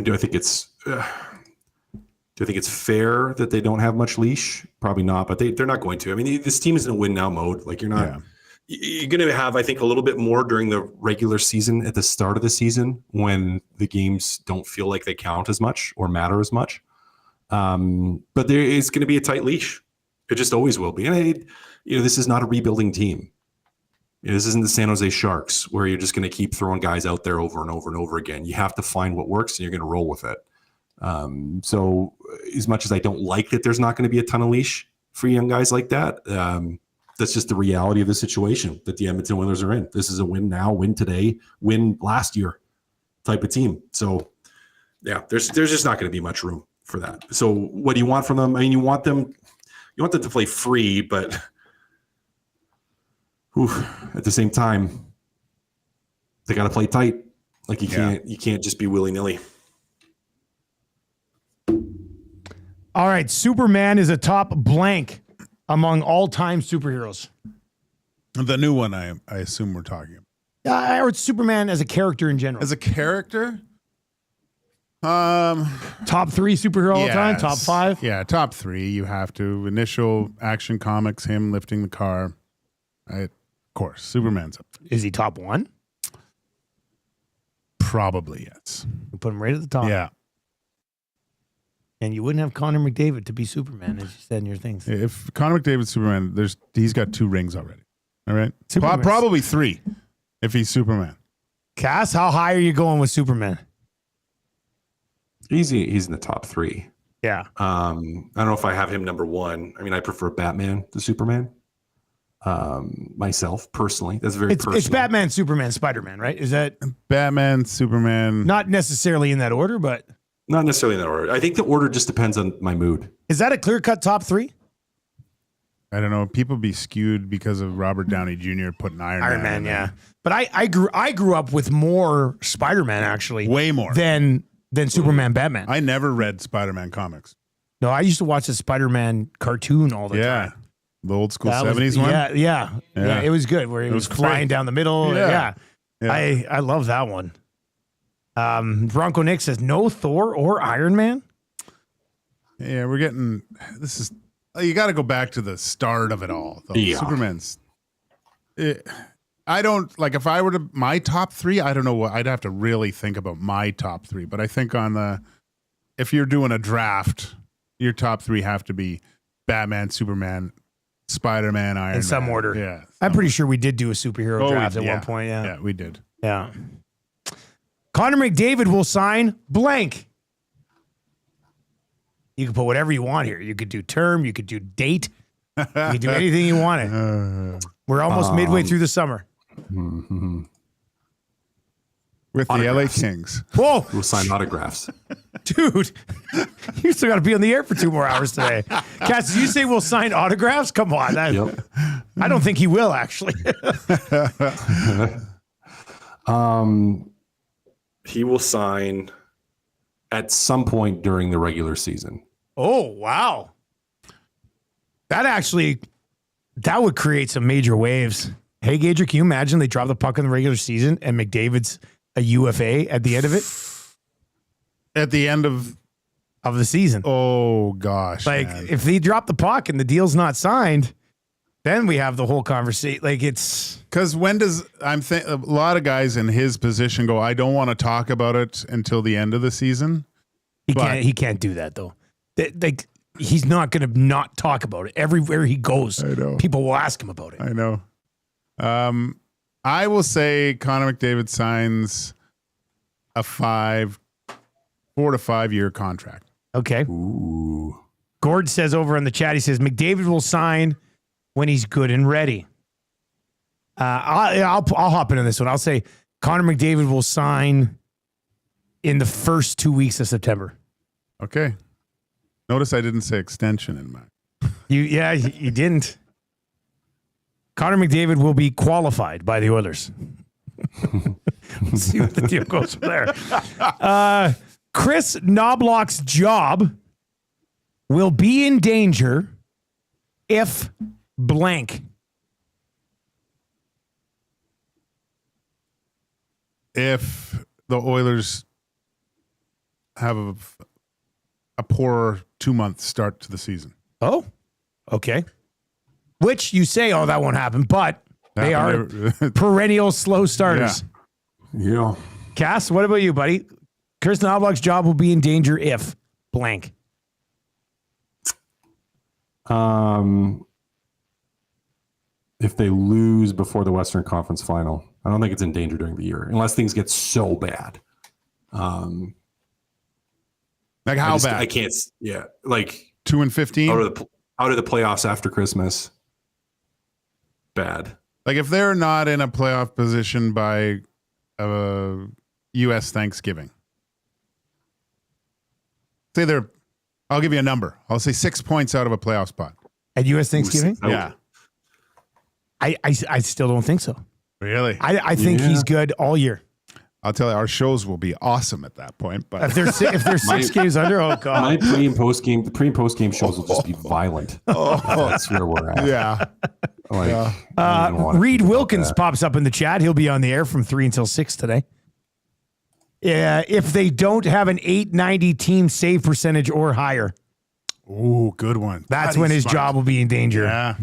Do I think it's fair that they don't have much leash? Probably not, but they're not going to. I mean, this team is in a win now mode. Like you're not. Yeah. You're going to have, I think, a little bit more during the regular season at the start of the season when the games don't feel like they count as much or matter as much. But there is going to be a tight leash. It just always will be. And this is not a rebuilding team. This isn't the San Jose Sharks where you're just going to keep throwing guys out there over and over and over again. You have to find what works and you're going to roll with it. So as much as I don't like that there's not going to be a ton of leash for young guys like that, that's just the reality of the situation that the Edmonton Oilers are in. This is a win now, win today, win last year type of team. So yeah, there's just not going to be much room for that. So what do you want from them? I mean, you want them to play free, but at the same time, they got to play tight. Like you can't just be willy-nilly. All right, Superman is a top blank among all-time superheroes. The new one, I assume we're talking about. Or it's Superman as a character in general. As a character? Top 3 superhero all time? Top 5? Yeah, top 3. You have to. Initial Action Comics, him lifting the car. Of course, Superman's up there. Is he top 1? Probably, yes. You put him right at the top. Yeah. And you wouldn't have Connor McDavid to be Superman, as you said in your things. If Connor McDavid's Superman, he's got 2 rings already. All right? Superman's- Probably 3 if he's Superman. Cass, how high are you going with Superman? He's in the top 3. Yeah. I don't know if I have him number 1. I mean, I prefer Batman to Superman. Myself personally, that's very personal. It's Batman, Superman, Spider-Man, right? Is that Batman, Superman. not necessarily in that order, but Not necessarily in that order. I think the order just depends on my mood. is that a clear-cut top 3? I don't know. People be skewed because of Robert Downey Jr. putting Iron Man. Man, in yeah. there. But I grew up with more Spider-Man actually, Way more. than Superman, Batman. I never read Spider-Man comics. No, I used to watch the Spider-Man cartoon all the Yeah. time. The old school That was- 70s one? Yeah. Yeah. It was good where he was was flying great. down the middle. Yeah. Yeah. I love that one. Bronco Nick says no Thor or Iron Man. Yeah, we're getting you got to go back to the start of it all. Though. Yeah. Superman's I don't like if I were to my top 3, I don't know what I'd have to really think about my top 3, but I think if you're doing a draft, your top 3 have to be Batman, Superman, Spider-Man, Iron Man. In some order. Yeah. I'm pretty sure we did do a superhero draft at yeah. one point. Yeah. Yeah, we did. Yeah. Connor McDavid will sign blank. You can put whatever you want here. You could do term. You could do date. You could do anything you wanted. We're almost midway through the summer. With the LA Autographs. Kings. Whoa, We'll sign autographs. dude. You still got to be on the air for 2 more hours today. Cass, did you say we'll sign autographs? Come on. Yep. I don't think he will, actually. He will sign at some point during the regular season. Oh, wow. That would create some major waves. Hey, Gager, can you imagine they drop the puck in the regular season and McDavid's a UFA at the end of it? At the end of Of the season. oh gosh. Like, man. if they drop the puck and the deal's not signed, then we have the whole conversation. Like, it's... Because when does a lot of guys in his position go, I don't want to talk about it until the end of the season. He can't do that, though. Like, he's not going to not talk about it. Everywhere he goes, I know. people will ask him about it. I know. I will say Connor McDavid signs a 4 to 5 year contract. Okay. Ooh. Gord says over in the chat, he says, McDavid will sign when he's good and ready. I'll hop into this one. I'll say Connor McDavid will sign in the first 2 weeks of September. Okay. Notice I didn't say extension in mine. You didn't. Connor McDavid will be qualified by the Oilers. We'll see what the deal goes from there. Chris Knobloch's job will be in danger if blank. If the Oilers have a poor 2-month start to the season. Oh, okay. Which you say, oh, that won't happen, but they are perennial slow starters. Yeah. Cass, what about you, buddy? Chris Knobloch's job will be in danger if blank. If they lose before the Western Conference Final, I don't think it's in danger during the year unless things get so bad. Like how bad? I can't. Yeah, like 2-15. out of the playoffs after Christmas. Bad. Like if they're not in a playoff position by U.S. Thanksgiving. Say they're, I'll give you a number. I'll say 6 points out of a playoff spot. At U.S. Thanksgiving? Yeah. I still don't think so. Really? I think he's good all year. I'll tell you, our shows will be awesome at that point. But if they're 6 games under, oh god, my pre and post game shows will just be violent. That's where we're at. yeah, Reed Wilkins pops up in the chat. He'll be on the air from 3 until 6 today. Yeah, if they don't have an 890 team save percentage or higher. Ooh, good one. That's when his job will be in danger. Yeah.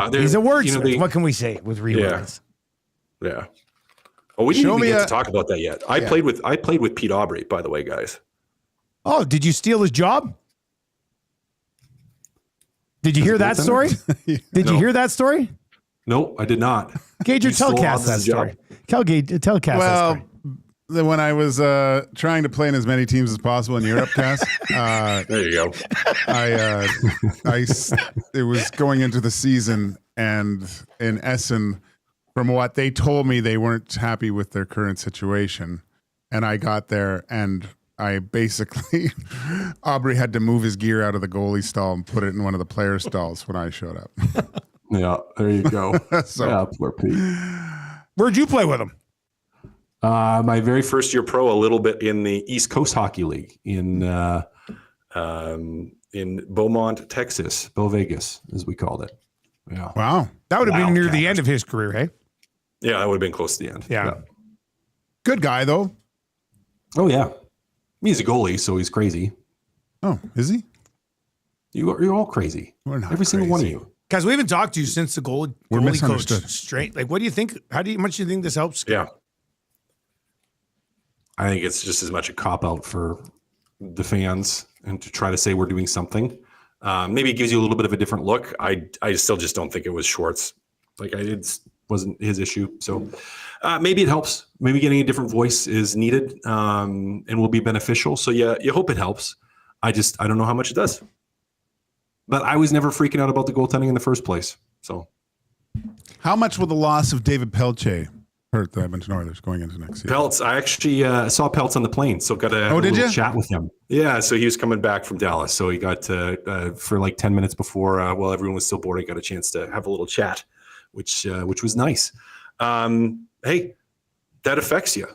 He's a wordsmith. What can we say with Reed Wilkins? Yeah. Oh, we didn't even get to talk about that yet. I played with Pete Aubrey, by the way, guys. Oh, did you steal his job? Did you hear that story? Did you hear that story? No, I did not. Gage, telecast that story. Telecast that story. When I was trying to play in as many teams as possible in Europe, Cass, there you go. It was going into the season, and in Essen, from what they told me, they weren't happy with their current situation. And I got there, and I basically, Aubrey had to move his gear out of the goalie stall and put it in one of the player stalls when I showed up. Yeah, there you go. So, poor Pete. Where'd you play with him? My very first year pro, a little bit in the East Coast Hockey League in Beaumont, Texas, Beau Vegas, as we called it. Yeah. wow. That would have been near the end of his career, hey? Yeah, that would have been close to the end. Yeah. Good guy, though. Oh, yeah. He's a goalie, so he's crazy. Oh, is he? You're all crazy. We're not Every single one of crazy. you. Guys, we haven't talked to you since the goalie coach misunderstood. straight. Like, what do you think? Much do you think this helps? Yeah. I think it's just as much a cop-out for the fans and to try to say we're doing something. Maybe it gives you a little bit of a different look. I still just don't think it was Schwartz. It wasn't his issue. So maybe it helps. Maybe getting a different voice is needed and will be beneficial. So yeah, you hope it helps. I don't know how much it does. But I was never freaking out about the goaltending in the first place. So How much will the loss of David Pelche hurt the Edmonton Oilers going into next season? Peltz, I actually saw Peltz on the plane, so got a little chat with him. Yeah, so he was coming back from Dallas. So he got For like 10 minutes before, while everyone was still boarding, got a chance to have a little chat, which was nice. Hey, that affects you.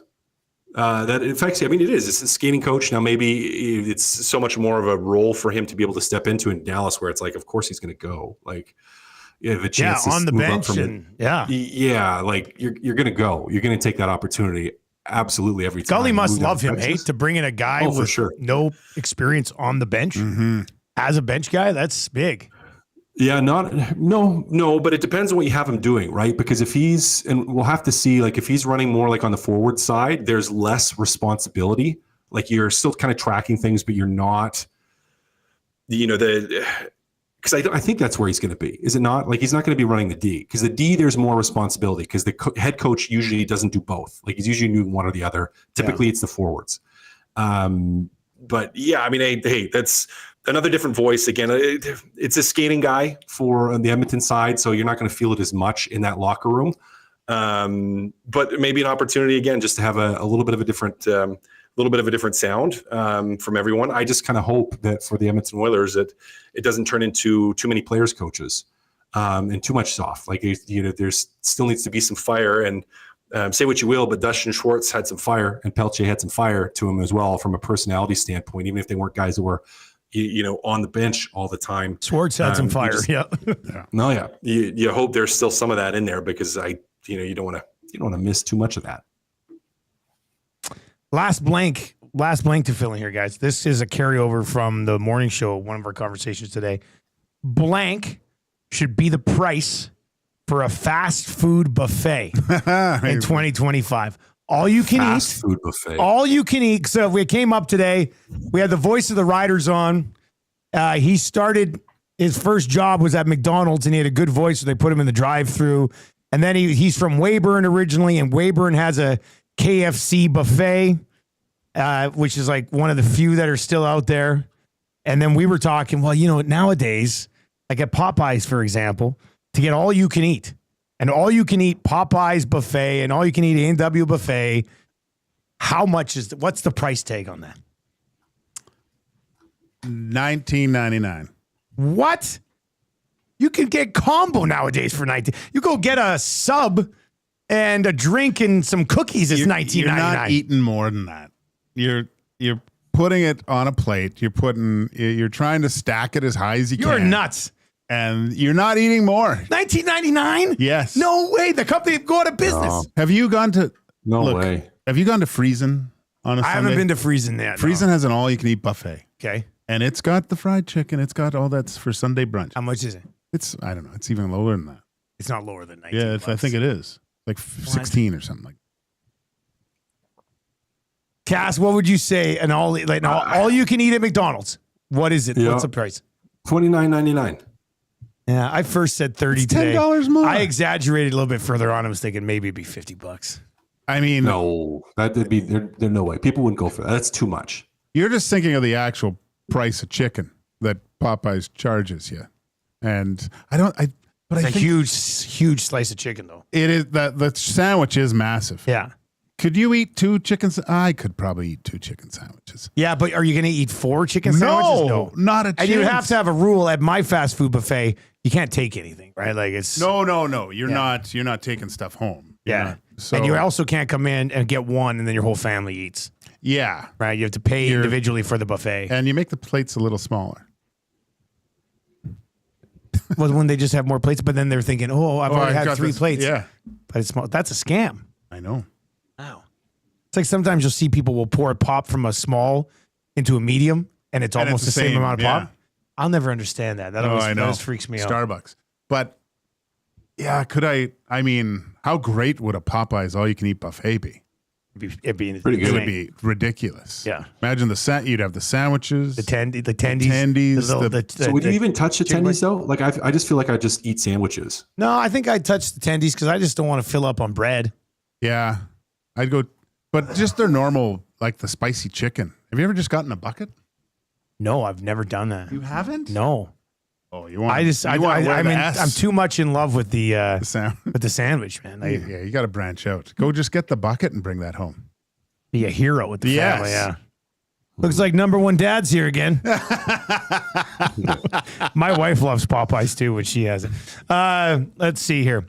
I mean, it is. It's a skating coach. Now, maybe it's so much more of a role for him to be able to step into in Dallas, where it's like, of course he's going to go. Like, you have a chance on the move up bench. Like you're going to go. You're going to take that opportunity absolutely every time. Gully must love him, hey, to bring in a guy with no experience on the bench as a bench guy. That's big. Yeah, no, but it depends on what you have him doing, right? Because if and we'll have to see, like if he's running more like on the forward side, there's less responsibility. Like you're still kind of tracking things, but you're not, because I think that's where he's going to be. Is it not? Like he's not going to be running the D, because the D, there's more responsibility because the head coach usually doesn't do both. Like he's usually doing one or the other. Typically it's the forwards. but yeah, I mean, hey, that's another different voice. Again, it's a skating guy for the Edmonton side, so you're not going to feel it as much in that locker room. But maybe an opportunity again, just to have a little bit of a different, sound from everyone. I just kind of hope that for the Edmonton Oilers that it doesn't turn into too many players coaches and too much soft. Like there's still needs to be some fire. And say what you will, but Dustin Schwartz had some fire, and Pelche had some fire to him as well from a personality standpoint. Even if they weren't guys that were on the bench all the time. Schwartz had some fire. Yeah. No, yeah. You hope there's still some of that in there, because you don't want to miss too much of that. Last blank to fill in here, guys. This is a carryover from the morning show, one of our conversations today. Blank should be the price for a fast food buffet in 2025. All you can Fast eat. food buffet. All you can eat. So we came up today. We had the voice of the Riders on. He started, his first job was at McDonald's, and he had a good voice, so they put him in the drive-thru. And then he's from Weyburn originally, and Weyburn has a KFC buffet, which is like one of the few that are still out there. And then we were talking, well, nowadays, like at Popeyes, for example, to get all you can eat, and all you can eat Popeyes buffet and all you can eat A&W buffet, what's the price tag on that? $19.99. What? You can get combo nowadays for $19. You go get a sub and a drink and some cookies is $19.99. You're not eating more than that. You're putting it on a plate. You're trying to stack it as high as you can. You're nuts. And you're not eating more. $19.99? Yes. No way. The company go out of business. No. Have you gone to way. Have you gone to Friesen on a Sunday? I haven't been to Friesen yet. Friesen has an all-you-can-eat buffet. Okay. And it's got the fried chicken. It's got all that's for Sunday brunch. How much is it? It's, I don't know. It's even lower than that. It's not lower than 19. Yeah, I think it is. Like 16 or something like that. Cass, what would you say? An all you can eat at McDonald's. What is it? Yeah. What's the price? $29.99. Yeah, I first said 30 It's today. $10 more. I exaggerated a little bit further on. I was thinking maybe it'd be $50. I mean, No, that'd be there's no way. People wouldn't go for that. That's too much. you're just thinking of the actual price of chicken that Popeyes charges you. And but I It's a think huge slice of chicken, though. it is that the sandwich is massive. Yeah. Could you eat 2 chicken? I could probably eat 2 chicken sandwiches. Yeah, but are you going to eat 4 chicken sandwiches? No. Not a chance. And you have to have a rule at my fast food buffet. You can't take anything, right? Like it's No. You're not taking stuff home. You're yeah. not. So, And you also can't come in and get one and then your whole family eats, yeah. right? You have to pay individually for the buffet. And you make the plates a little smaller. Well, when they just have more plates, but then they're thinking, "Oh, I've already had 3 plates." Yeah. But it's small. That's a scam. I know. Wow. It's like sometimes you'll see people will pour a pop from a small into a medium, and it's almost the same amount of pop. I'll never understand that. That always freaks me out. Starbucks. But yeah, I mean, how great would a Popeyes all-you-can-eat buffet be? It'd be Pretty good. It would be ridiculous. Yeah. Imagine you'd have the sandwiches, the tendies, So would you even touch the tendies though? Like I just feel like I just eat sandwiches. No, I think I'd touch the tendies because I just don't want to fill up on bread. Yeah. I'd go, but just their normal, like the spicy chicken. Have you ever just gotten a bucket? No, I've never done that. You haven't? No. Oh, you want? I'm too much in love with the the sandwich, man. yeah, you got to branch out. Go just get the bucket and bring that home. Be a hero with the Yes. family. Yeah. Looks like number one dad's here again. My wife loves Popeyes too, when she has it. Let's see here.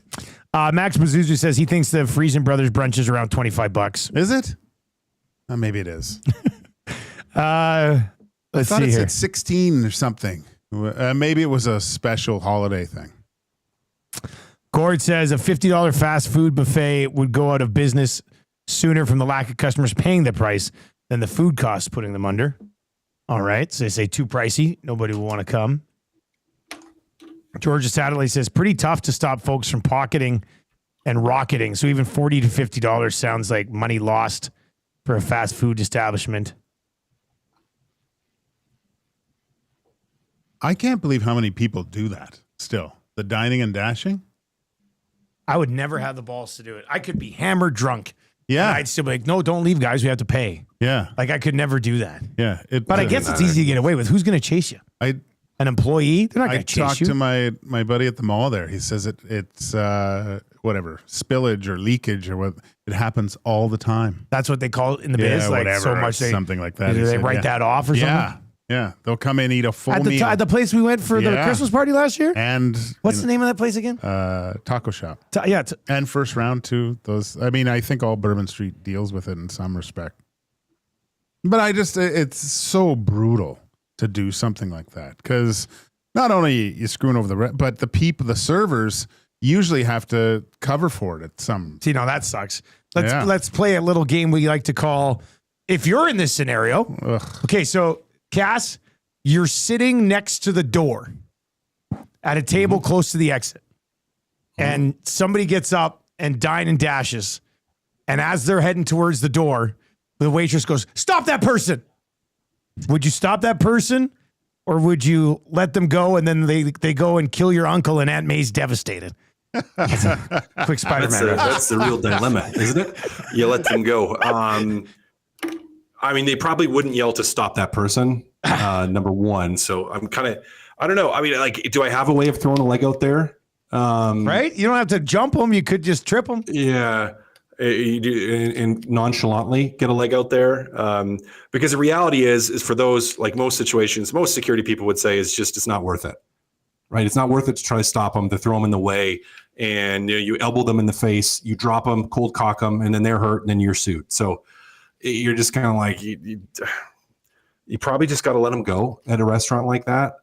Max Mazuzu says he thinks the Friesen Brothers brunch is around $25. Is it? Maybe it is. Let's I thought see it here. said 16 or something. Maybe it was a special holiday thing. Gord says a $50 fast food buffet would go out of business sooner from the lack of customers paying the price than the food costs putting them under. All right. So they say too pricey. Nobody will want to come. Georgia Satterley says pretty tough to stop folks from pocketing and rocketing. So even $40 to $50 sounds like money lost for a fast food establishment. I can't believe how many people do that still. The dining and dashing. I would never have the balls to do it. I could be hammered drunk. Yeah. And I'd still be like, no, don't leave, guys. We have to pay. Yeah. Like I could never do that. Yeah. But I guess it's easy to get away with. Who's going to chase you? An employee? They're not I going to chase talked you. to my buddy at the mall there. He says it's whatever, spillage or leakage or what. It happens all the time. That's what they call it in the biz. Like whatever. so much something like that. Do He they said, write that off or something? Yeah. They'll come in, eat a full At meal. at the place we went for the Christmas party last year? And What's the name of that place again? taco shop. And first round too. I think all Bourbon Street deals with it in some respect. But it's so brutal to do something like that because not only you screwing over but the servers usually have to cover for it at some. See, no, that sucks. Let's play a little game we like to call if you're in this scenario. Ugh. Okay, so Cass, you're sitting next to the door at a table close to the exit. And somebody gets up and dine and dashes. And as they're heading towards the door, the waitress goes, "Stop that person." Would you stop that person? Or would you let them go and then they go and kill your uncle and Aunt May's devastated? That's a quick Spider-Man. That's the real dilemma, isn't it? You let them go. I mean, they probably wouldn't yell to stop that person, number one. So I'm I don't know. I mean, like, do I have a way of throwing a leg out there? Right? You don't have to jump them. You could just trip them. Yeah. You do, and nonchalantly get a leg out there. Because the reality is for those, like most situations, most security people would say it's not worth it. Right? It's not worth it to try to stop them, to throw them in the way and you elbow them in the face, you drop them, cold cock them, and then they're hurt, and then you're sued. So you're just kind of like, you probably just got to let them go at a restaurant like that.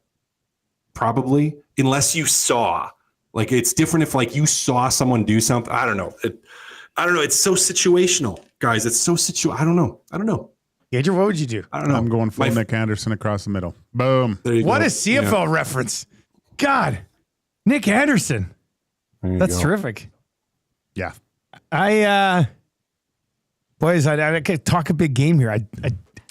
Probably, unless you saw. Like, it's different if like you saw someone do something. I don't know. It's so situational, guys. It's so I don't know. Gager, what would you do? I don't know. I'm going full Nick Anderson across the middle. Boom. There you What go. a CFL reference. God, Nick Anderson. That's terrific. Yeah. Boys, I could talk a big game here.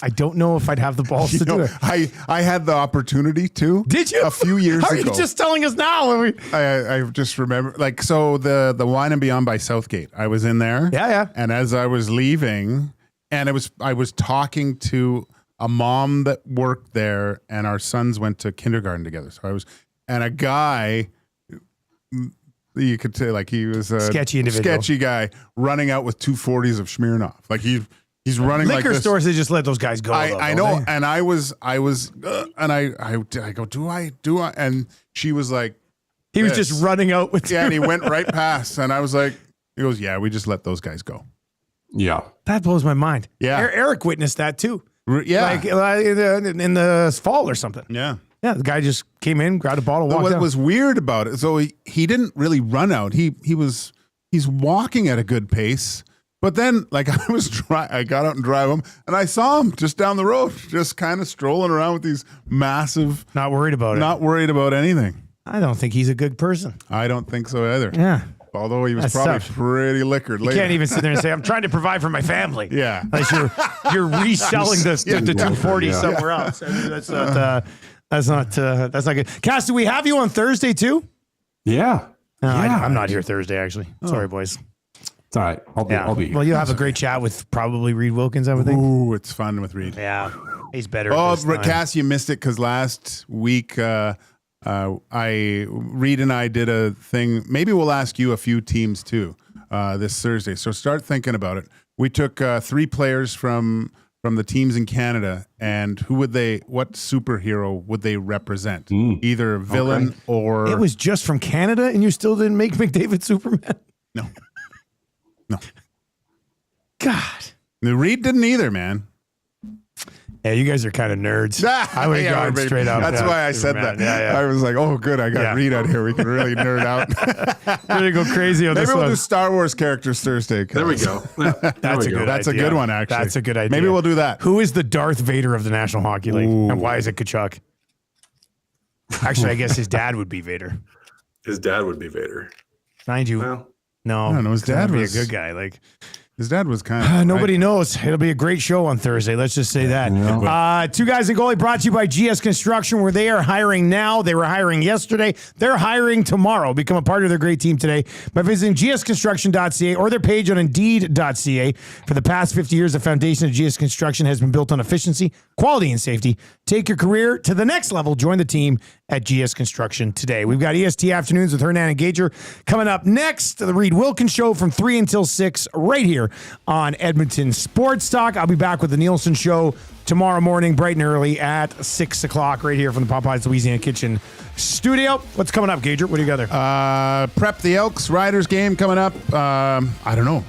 I don't know if I'd have the balls to do it. I had the opportunity to. Did you? A few years How ago. are you just telling us now? I just remember, like, so the Wine and Beyond by Southgate. I was in there. Yeah. And as I was leaving, and I was talking to a mom that worked there, and our sons went to kindergarten together. So and a guy, you could say, like, he was a sketchy guy running out with 240s of Smirnoff. Like he's running liquor like this. stores. They just let those guys go. I know, and I go, do I? And she was like, he was just running out with. Yeah, and he went right past, and I was like, he goes, yeah, we just let those guys go. Yeah, that blows my mind. Yeah, Eric witnessed that too. Yeah, like in the fall or something. Yeah. Yeah, the guy just came in, grabbed a bottle, walked What out. was weird about it? So he didn't really run out. He's walking at a good pace. But then, like, I got out and drive him, and I saw him just down the road, just kind of strolling around with these massive. Not worried about it. Not worried about anything. I don't think he's a good person. I don't think so either. Yeah. Although he was That's probably tough. pretty liquored. You can't even sit there and say, I'm trying to provide for my family. Yeah. Unless you're reselling the 240 somewhere else. I mean, that's not good. Cass, do we have you on Thursday too? Yeah. I'm not here Thursday, actually. Sorry, boys. It's all right. I'll be here. Well, you'll have a great chat with probably Reed Wilkins, I would think. Ooh, it's fun with Reed. Yeah. He's better. Oh, at this time. Cass, you missed it because last week Reed and I did a thing. Maybe we'll ask you a few teams too this Thursday. So start thinking about it. We took 3 players from the teams in Canada, and what superhero would they represent? Either villain or. It was just from Canada, and you still didn't make McDavid Superman? No. God. The Reed didn't either, man. Yeah, you guys are kind of nerds. I would have gone straight up. That's why I said that. Yeah. I was like, oh, good. I got Reed out here. We can really nerd out. We're going to go crazy on this Maybe we'll one. do Star Wars characters Thursday. There we go. That's a good one, actually. That's a good idea. Maybe we'll do that. Who is the Darth Vader of the National Hockey League? Ooh. And why is it Tkachuk? Actually, I guess his dad would be Vader. His dad would be Vader. Mind you. Well, No. I don't know. His dad would was be a good guy. Like, his dad was kind of. nobody knows. It'll be a great show on Thursday. Let's just say that. 2 Guys A Goalie brought to you by GS Construction, where they are hiring now. They were hiring yesterday. They're hiring tomorrow. Become a part of their great team today by visiting gsconstruction.ca or their page on indeed.ca. For the past 50 years, the foundation of GS Construction has been built on efficiency, quality, and safety. Take your career to the next level. Join the team at GS Construction today. We've got EST Afternoons with Hernan and Gager coming up next. The Reed Wilkins Show from 3 until 6 right here on Edmonton Sports Talk. I'll be back with the Nielsen Show tomorrow morning, bright and early at 6 o'clock right here from the Popeyes Louisiana Kitchen studio. What's coming up, Gager? What do you got there? Prep the Elks Riders game coming up. I don't know.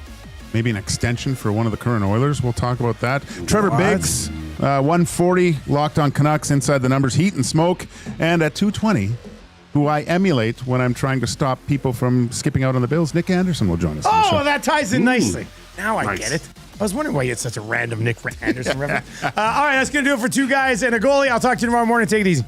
Maybe an extension for one of the current Oilers. We'll talk about that. Trevor Biggs, 140, Locked On Canucks, Inside the Numbers, Heat and Smoke. And at 220, who I emulate when I'm trying to stop people from skipping out on the Bills, Nick Anderson will join us. on the show. That ties in nicely. Now I get it. I was wondering why you had such a random Nick Anderson reference. All right, that's going to do it for 2 Guys and a Goalie. I'll talk to you tomorrow morning. Take it easy.